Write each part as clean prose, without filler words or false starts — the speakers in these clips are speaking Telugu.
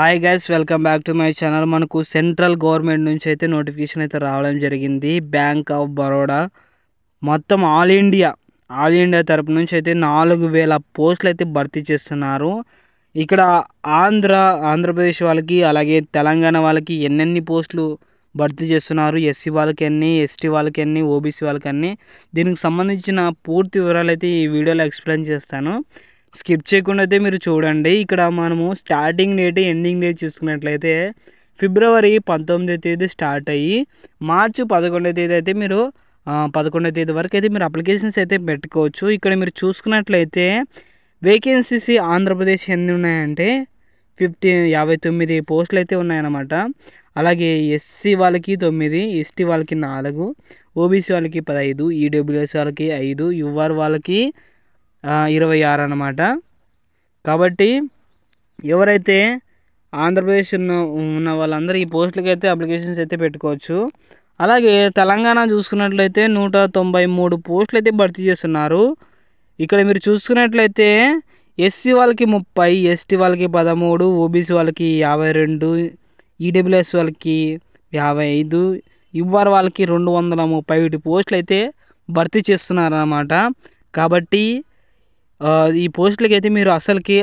Hi guys, welcome back to my channel. మనకు సెంట్రల్ గవర్నమెంట్ నుంచి అయితే నోటిఫికేషన్ అయితే రావడం జరిగింది. బ్యాంక్ ఆఫ్ బరోడా మొత్తం ఆల్ ఇండియా తరపు నుంచి అయితే 4000 పోస్టులు అయితే భర్తీ చేస్తున్నారు. ఇక్కడ ఆంధ్రప్రదేశ్ వాళ్ళకి అలాగే తెలంగాణ వాళ్ళకి ఎన్నెన్ని పోస్టులు భర్తీ చేస్తున్నారు, ఎస్సీ వాళ్ళకి ఎన్ని, ఎస్టీ వాళ్ళకి ఎన్ని, ఓబీసీ వాళ్ళకి అన్ని, దీనికి సంబంధించిన పూర్తి వివరాలు అయితే ఈ వీడియోలో ఎక్స్ప్లెయిన్ చేస్తాను. స్కిప్ చేయకుండా అయితే మీరు చూడండి. ఇక్కడ మనము స్టార్టింగ్ డేట్ ఎండింగ్ డేట్ చూసుకున్నట్లయితే ఫిబ్రవరి 19వ తేదీ స్టార్ట్ అయ్యి మార్చి 11వ తేదీ అయితే మీరు 11వ తేదీ వరకు అయితే మీరు అప్లికేషన్స్ అయితే పెట్టుకోవచ్చు. ఇక్కడ మీరు చూసుకున్నట్లయితే వేకెన్సీస్ ఆంధ్రప్రదేశ్ ఎన్ని ఉన్నాయంటే 59 పోస్టులు అయితే ఉన్నాయన్నమాట. అలాగే ఎస్సీ వాళ్ళకి 9, ఎస్టీ వాళ్ళకి 4, ఓబీసీ వాళ్ళకి 15, ఈడబ్ల్యూఎస్ వాళ్ళకి 5, యూఆర్ వాళ్ళకి 26 అన్నమాట. కాబట్టి ఎవరైతే ఆంధ్రప్రదేశ్ ఉన్న వాళ్ళందరూ ఈ పోస్టులకి అయితే అప్లికేషన్స్ అయితే పెట్టుకోవచ్చు. అలాగే తెలంగాణ చూసుకున్నట్లయితే 193 పోస్టులు అయితే భర్తీ చేస్తున్నారు. ఇక్కడ మీరు చూసుకున్నట్లయితే ఎస్సీ వాళ్ళకి 30, ఎస్టీ వాళ్ళకి 13, ఓబీసీ వాళ్ళకి 52, ఈడబ్ల్యూఎస్ వాళ్ళకి 55, యూఆర్ వాళ్ళకి 231 పోస్టులు అయితే భర్తీ చేస్తున్నారు అన్నమాట. కాబట్టి ఈ పోస్టులకి అయితే మీరు అసలుకి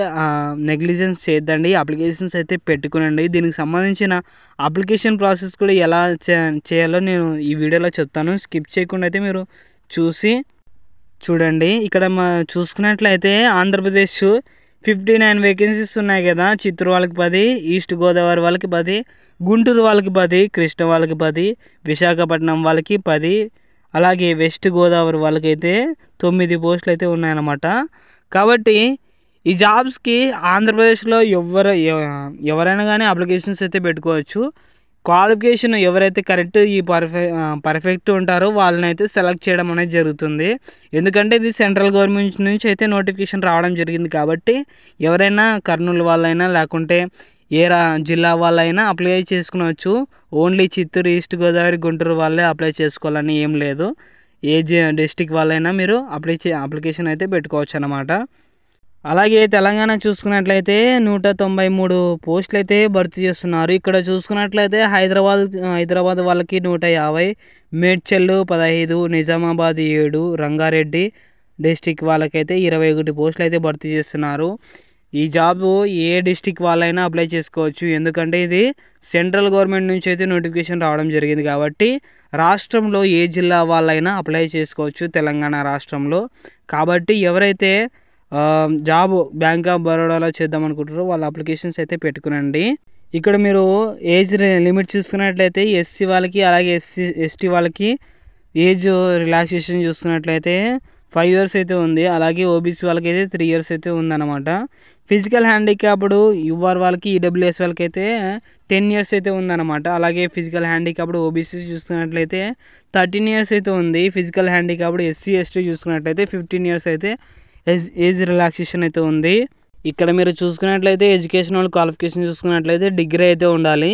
నెగ్లిజెన్స్ చేయొద్దండి, అప్లికేషన్స్ అయితే పెట్టుకునండి. దీనికి సంబంధించిన అప్లికేషన్ ప్రాసెస్ కూడా ఎలా చేయాలో నేను ఈ వీడియోలో చెప్తాను. స్కిప్ చేయకుండా అయితే మీరు చూడండి. ఇక్కడ చూసుకున్నట్లయితే ఆంధ్రప్రదేశ్ 59 వేకెన్సీస్ ఉన్నాయి కదా. చిత్తూరు వాళ్ళకి 10, ఈస్ట్ గోదావరి వాళ్ళకి 10, గుంటూరు వాళ్ళకి 10, కృష్ణ వాళ్ళకి 10, విశాఖపట్నం వాళ్ళకి 10, అలాగే వెస్ట్ గోదావరి వాళ్ళకైతే 9 పోస్టులు అయితే ఉన్నాయన్నమాట. కాబట్టి ఈ జాబ్స్కి ఆంధ్రప్రదేశ్లో ఎవరైనా కానీ అప్లికేషన్స్ అయితే పెట్టుకోవచ్చు. క్వాలిఫికేషన్ ఎవరైతే కరెక్ట్ పర్ఫెక్ట్ ఉంటారో వాళ్ళని అయితే సెలెక్ట్ చేయడం అనేది జరుగుతుంది. ఎందుకంటే ఇది సెంట్రల్ గవర్నమెంట్ నుంచి అయితే నోటిఫికేషన్ రావడం జరిగింది. కాబట్టి ఎవరైనా కర్నూలు వాళ్ళైనా లేకుంటే ఏ జిల్లా వాళ్ళైనా అప్లై చేసుకునవచ్చు. ఓన్లీ చిత్తూరు, ఈస్ట్ గోదావరి, గుంటూరు వాళ్ళే అప్లై చేసుకోవాలని ఏం లేదు. ఏ డిస్టిక్ వాళ్ళైనా మీరు అప్లికేషన్ అయితే పెట్టుకోవచ్చు అన్నమాట. అలాగే తెలంగాణ చూసుకున్నట్లయితే 193 పోస్టులు అయితే భర్తీ చేస్తున్నారు. ఇక్కడ చూసుకున్నట్లయితే హైదరాబాద్ వాళ్ళకి 150, మేడ్చల్ 15, నిజామాబాద్ 7, రంగారెడ్డి డిస్టిక్ వాళ్ళకైతే 21 పోస్టులు అయితే భర్తీ చేస్తున్నారు. ఈ జాబ్ ఏ డిస్టిక్ వాళ్ళైనా అప్లై చేసుకోవచ్చు. ఎందుకంటే ఇది సెంట్రల్ గవర్నమెంట్ నుంచి అయితే నోటిఫికేషన్ రావడం జరిగింది. కాబట్టి రాష్ట్రంలో ఏ జిల్లా వాళ్ళైనా అప్లై చేసుకోవచ్చు తెలంగాణ రాష్ట్రంలో. కాబట్టి ఎవరైతే జాబ్ బ్యాంక్ ఆఫ్ బరోడాలో చేద్దాం అనుకుంటారో వాళ్ళ అప్లికేషన్స్ అయితే పెట్టుకునండి. ఇక్కడ మీరు ఏజ్ లిమిట్ చూసుకున్నట్లయితే ఎస్సీ వాళ్ళకి అలాగే ఎస్టీ వాళ్ళకి ఏజ్ రిలాక్సేషన్ చూసుకున్నట్లయితే 5 years అయితే ఉంది. అలాగే ఓబీసీ వాళ్ళకి అయితే 3 years అయితే ఉందన్నమాట. ఫిజికల్ హ్యాండిక్యాప్డ్ యూఆర్ వాళ్ళకి, ఈడబ్ల్యూఎస్ వాళ్ళకి అయితే 10 years అయితే ఉందన్నమాట. అలాగే ఫిజికల్ హ్యాండిక్యాప్డ్ ఓబీసీ చూసుకున్నట్లయితే 13 years అయితే ఉంది. ఫిజికల్ హ్యాండిక్యాప్డ్ ఎస్సీ ఎస్టీ చూసుకున్నట్లయితే 15 years అయితే ఏజ్ రిలాక్సేషన్ అయితే ఉంది. ఇక్కడ మీరు చూసుకున్నట్లయితే ఎడ్యుకేషనల్ క్వాలిఫికేషన్ చూసుకున్నట్లయితే డిగ్రీ అయితే ఉండాలి.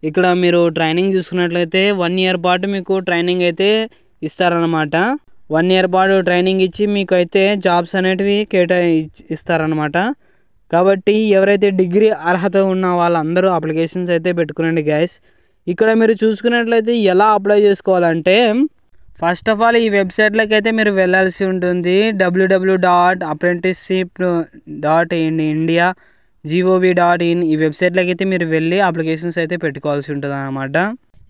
ఇక్కడ మీరు ట్రైనింగ్ చూసుకున్నట్లయితే 1 year పాటు మీకు ట్రైనింగ్ అయితే ఇస్తారనమాట. 1 year పాటు ట్రైనింగ్ ఇచ్చి మీకు అయితే జాబ్స్ అనేటివి ఇస్తారనమాట. కాబట్టి ఎవరైతే డిగ్రీ అర్హత ఉన్న వాళ్ళందరూ అప్లికేషన్స్ అయితే పెట్టుకునండి గైస్. ఇక్కడ మీరు చూసుకున్నట్లయితే ఎలా అప్లై చేసుకోవాలంటే ఫస్ట్ ఆఫ్ ఆల్ ఈ వెబ్సైట్లోకి అయితే మీరు వెళ్ళాల్సి ఉంటుంది. www.apprenticeship.india.gov.in ఈ వెబ్సైట్లోకి అయితే మీరు వెళ్ళి అప్లికేషన్స్ అయితే పెట్టుకోవాల్సి ఉంటుంది అన్నమాట.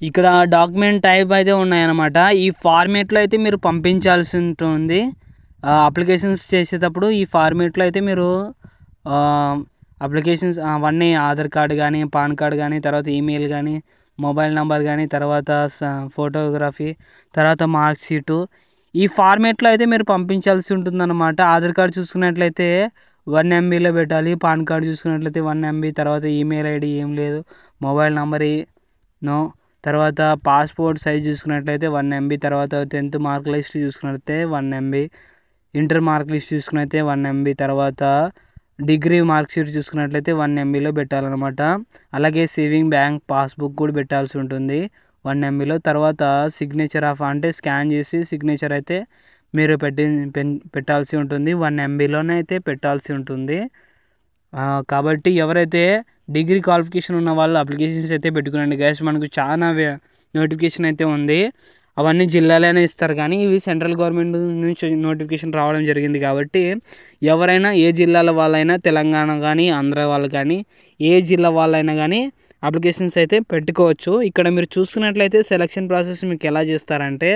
ఇక్కడ డాక్యుమెంట్ టైప్ అయితే ఉన్నాయన్నమాట. ఈ ఫార్మేట్లో అయితే మీరు పంపించాల్సి ఉంటుంది. అప్లికేషన్స్ చేసేటప్పుడు ఈ ఫార్మేట్లో అయితే మీరు అప్లికేషన్స్ అవన్నీ ఆధార్ కార్డు కానీ, పాన్ కార్డు కానీ, తర్వాత ఈమెయిల్ కానీ, మొబైల్ నెంబర్ కానీ, తర్వాత ఫోటోగ్రఫీ, తర్వాత మార్క్ షీటు, ఈ ఫార్మేట్లో అయితే మీరు పంపించాల్సి ఉంటుందన్నమాట. ఆధార్ కార్డు చూసుకున్నట్లయితే 1 MBలో పెట్టాలి. పాన్ కార్డు చూసుకున్నట్లయితే 1 MB, తర్వాత ఈమెయిల్ ఐడి ఏం లేదు, మొబైల్ నెంబర్ నో, తర్వాత పాస్పోర్ట్ సైజ్ చూసుకున్నట్లయితే 1 MB, తర్వాత 10th మార్క్ లిస్ట్ చూసుకున్నట్లయితే 1 MB, ఇంటర్ మార్క్ లిస్ట్ చూసుకున్నట్లయితే 1 MB, తర్వాత డిగ్రీ మార్క్ షీట్ చూసుకున్నట్లయితే 1 MBలో పెట్టాలన్నమాట. అలాగే సేవింగ్ బ్యాంక్ పాస్బుక్ కూడా పెట్టాల్సి ఉంటుంది 1 MBలో. తర్వాత సిగ్నేచర్ అంటే స్కాన్ చేసి సిగ్నేచర్ అయితే మీరు పెట్టాల్సి ఉంటుంది. 1 MBలోనే అయితే పెట్టాల్సి ఉంటుంది. కాబట్టి ఎవరైతే డిగ్రీ క్వాలిఫికేషన్ ఉన్న వాళ్ళు అప్లికేషన్స్ అయితే పెట్టుకునండి గైస్. మనకు చాలా నోటిఫికేషన్ అయితే ఉంది. అవన్నీ జిల్లాలోనే ఇస్తారు కానీ ఇవి సెంట్రల్ గవర్నమెంట్ నుంచి నోటిఫికేషన్ రావడం జరిగింది. కాబట్టి ఎవరైనా ఏ జిల్లాల వాళ్ళైనా, తెలంగాణ కానీ ఆంధ్ర వాళ్ళు కానీ ఏ జిల్లా వాళ్ళైనా కానీ అప్లికేషన్స్ అయితే పెట్టుకోవచ్చు. ఇక్కడ మీరు చూసుకున్నట్లయితే సెలక్షన్ ప్రాసెస్ మీకు ఎలా చేస్తారంటే,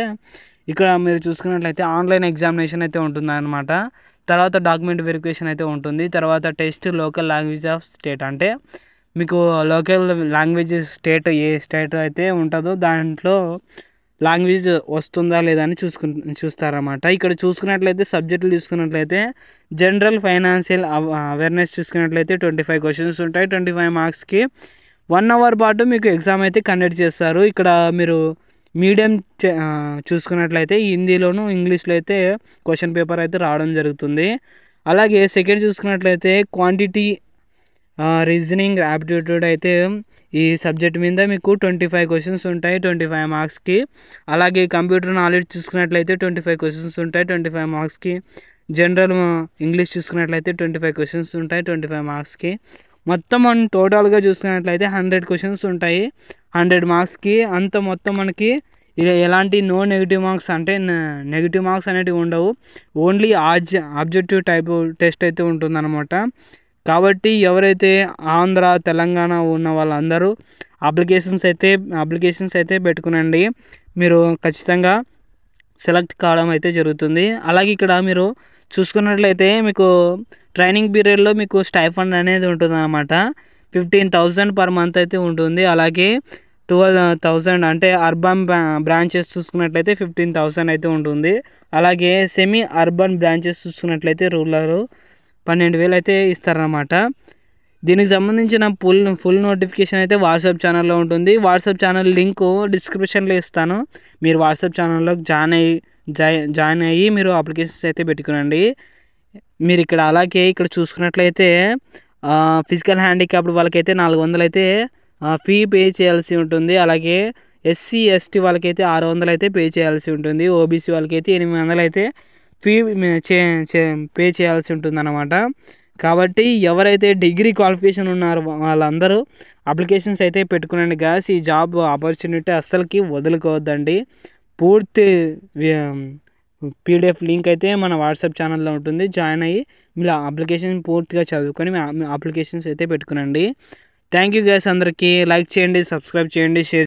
ఇక్కడ మీరు చూసుకున్నట్లయితే ఆన్లైన్ ఎగ్జామినేషన్ అయితే ఉంటుంది అన్నమాట. తర్వాత డాక్యుమెంట్ వెరిఫికేషన్ అయితే ఉంటుంది. తర్వాత test local language of state, అంటే మీకు లోకల్ లాంగ్వేజ్ స్టేట్ ఏ స్టేట్ అయితే ఉంటుందో దాంట్లో లాంగ్వేజ్ వస్తుందా లేదా అని చూస్తారన్నమాట. ఇక్కడ చూసుకున్నట్లయితే సబ్జెక్టులు చూసుకున్నట్లయితే జనరల్ ఫైనాన్షియల్ అవేర్నెస్ చూసుకున్నట్లయితే 25 క్వశ్చన్స్ ఉంటాయి. 25 మార్క్స్కి 1 అవర్ పాటు మీకు ఎగ్జామ్ అయితే కండక్ట్ చేస్తారు. ఇక్కడ మీరు మీడియం చూసుకున్నట్లయితే హిందీలోను ఇంగ్లీష్లో అయితే క్వశ్చన్ పేపర్ అయితే రావడం జరుగుతుంది. అలాగే సెకండ్ చూసుకున్నట్లయితే క్వాంటిటీ రీజనింగ్ యాప్టిట్యూడ్ అయితే ఈ సబ్జెక్ట్ మీద మీకు 25 క్వశ్చన్స్ ఉంటాయి 25 మార్క్స్కి. అలాగే కంప్యూటర్ నాలెడ్జ్ చూసుకున్నట్లయితే 25 క్వశ్చన్స్ ఉంటాయి 25 మార్క్స్కి. జనరల్ ఇంగ్లీష్ చూసుకున్నట్లయితే 25 క్వశ్చన్స్ ఉంటాయి 25 మార్క్స్కి. మొత్తం మనం టోటల్గా చూసుకున్నట్లయితే 100 క్వశ్చన్స్ ఉంటాయి 100 మార్క్స్కి. అంత మొత్తం మనకి ఎలాంటి నో నెగిటివ్ మార్క్స్, అంటే నెగిటివ్ మార్క్స్ అనేటివి ఉండవు. ఓన్లీ ఆబ్జెక్టివ్ టైప్ టెస్ట్ అయితే ఉంటుందన్నమాట. కాబట్టి ఎవరైతే ఆంధ్ర తెలంగాణ ఉన్న వాళ్ళందరూ అప్లికేషన్స్ అయితే పెట్టుకునండి. మీరు ఖచ్చితంగా సెలెక్ట్ కావడం అయితే జరుగుతుంది. అలాగే ఇక్కడ మీరు చూసుకున్నట్లయితే మీకు ట్రైనింగ్ పీరియడ్లో మీకు స్టైఫండ్ అనేది ఉంటుంది అన్నమాట. 15,000 పర్ మంత్ అయితే ఉంటుంది. అలాగే 12,000 అంటే అర్బన్ బ్రాంచెస్ చూసుకున్నట్లయితే 15,000 అయితే ఉంటుంది. అలాగే సెమీ అర్బన్ బ్రాంచెస్ చూసుకున్నట్లయితే రూరల్ 12,000 అయితే ఇస్తారన్నమాట. దీనికి సంబంధించిన ఫుల్ నోటిఫికేషన్ అయితే వాట్సాప్ ఛానల్లో ఉంటుంది. వాట్సాప్ ఛానల్ లింక్ డిస్క్రిప్షన్లో ఇస్తాను. మీరు వాట్సాప్ ఛానల్లోకి జాయిన్ అయ్యి మీరు అప్లికేషన్స్ అయితే పెట్టుకునండి. మీరు ఇక్కడ అలాగే ఇక్కడ చూసుకున్నట్లయితే ఫిజికల్ హ్యాండిక్యాప్డ్ వాళ్ళకైతే 400 అయితే ఫీ పే చేయాల్సి ఉంటుంది. అలాగే SC ST వాళ్ళకైతే 600 అయితే పే చేయాల్సి ఉంటుంది. OBC వాళ్ళకైతే 800 అయితే ఫీ పే చేయాల్సి ఉంటుంది అన్నమాట. కాబట్టి ఎవరైతే డిగ్రీ క్వాలిఫికేషన్ ఉన్నారో వాళ్ళందరూ అప్లికేషన్స్ అయితే పెట్టుకునండి గాయస్. ఈ జాబ్ ఆపర్చునిటీ అస్సలకి వదులుకోవద్దండి. పూర్తి PDF లింక్ అయితే మన వాట్సాప్ ఛానల్లో ఉంటుంది. జాయిన్ అయ్యి మీరు అప్లికేషన్ పూర్తిగా చదువుకొని మీ అప్లికేషన్స్ అయితే పెట్టుకునండి. Thank you guys. అందరికీ లైక్ చేయండి, సబ్స్క్రైబ్ చేయండి, షేర్